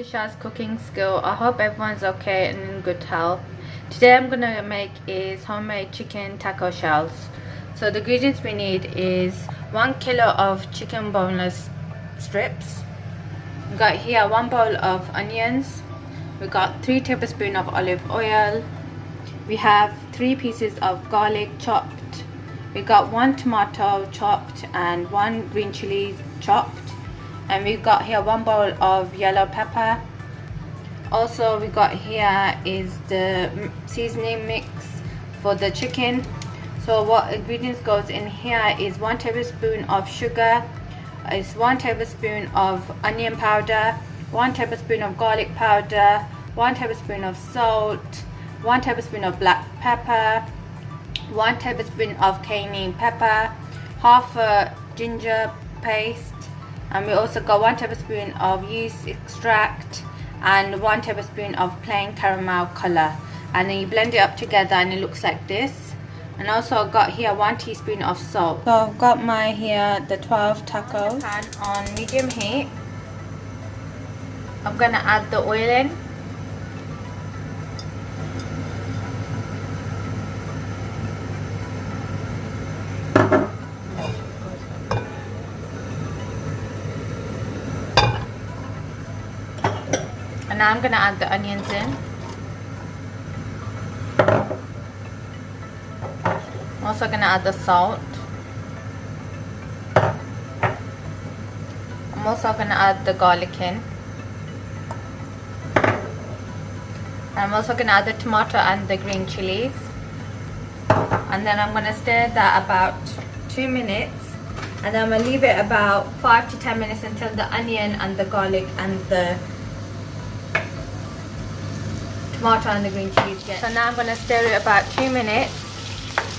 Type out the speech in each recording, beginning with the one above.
to Shah's cooking skill. I hope everyone's okay and in good health. Today I'm gonna make is homemade chicken taco shells. So the ingredients we need is 1 kilo of chicken boneless strips. We got here 1 bowl of onions. We got 3 tablespoons of olive oil. We have 3 pieces of garlic chopped. We got 1 tomato chopped and 1 green chili chopped. And we got here 1 bowl of yellow pepper. Also we got here is the seasoning mix for the chicken. So what ingredients goes in here is 1 tablespoon of sugar, is 1 tablespoon of onion powder, 1 tablespoon of garlic powder, 1 tablespoon of salt, 1 tablespoon of black pepper, 1 tablespoon of cayenne pepper, half a ginger paste, and we also got 1 tablespoon of yeast extract and 1 tablespoon of plain caramel color. And then you blend it up together and it looks like this. And also I got here 1 teaspoon of salt. So I've got my here the 12 tacos. Pan on medium heat. I'm gonna add the oil in. And now I'm going to add the onions in. I'm also going to add the salt. I'm also going to add the garlic in. I'm also going to add the tomato and the green chilies. And then I'm going to stir that about 2 minutes. And then I'm going to leave it about 5 to 10 minutes until the onion and the garlic and the tomato and the green chilies get. So now I'm going to stir it about 2 minutes,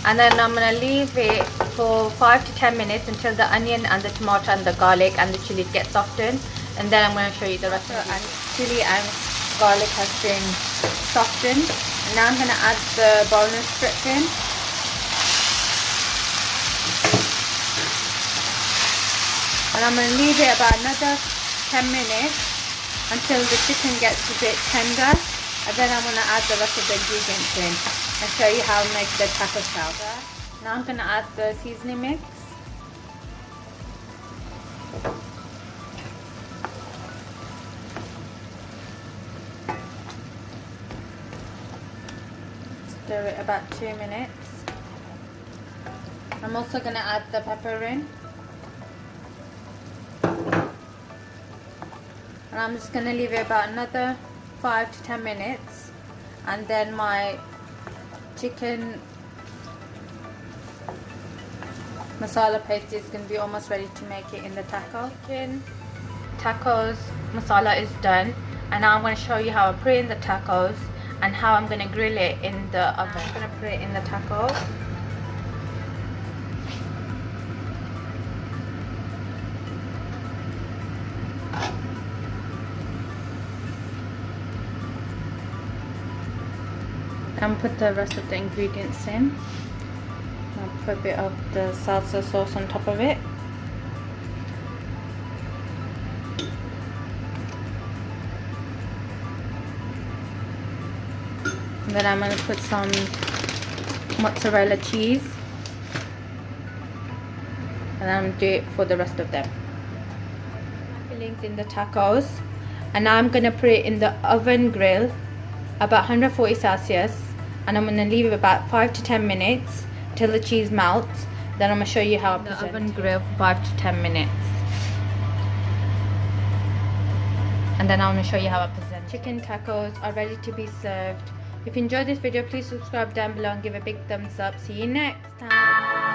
and then I'm going to leave it for 5 to 10 minutes until the onion and the tomato and the garlic and the chilies get softened, and then I'm going to show you the rest of it. And chili and garlic has been softened, and now I'm going to add the boneless strips in. And I'm going to leave it about another 10 minutes until the chicken gets a bit tender. And then I'm going to add the rest of the ingredients in and show you how to make the taco shell. Now I'm going to add the seasoning mix. Stir it about 2 minutes. I'm also going to add the pepper in. And I'm just going to leave it about another 5 to 10 minutes, and then my chicken masala paste is going to be almost ready to make it in the taco. Chicken tacos masala is done, and now I'm going to show you how I put it in the tacos and how I'm going to grill it in the oven. I'm going to put it in the tacos. And put the rest of the ingredients in. I'll put a bit of the salsa sauce on top of it. And then I'm going to put some mozzarella cheese. And I'm going to do it for the rest of them. Fillings in the tacos. And now I'm going to put it in the oven grill about 140 Celsius, and I'm going to leave it about 5 to 10 minutes till the cheese melts. Then I'm going to show you how I present. The oven grill for 5 to 10 minutes, and then I'm going to show you how I present. Chicken tacos are ready to be served. If you enjoyed this video, please subscribe down below and give a big thumbs up. See you next time.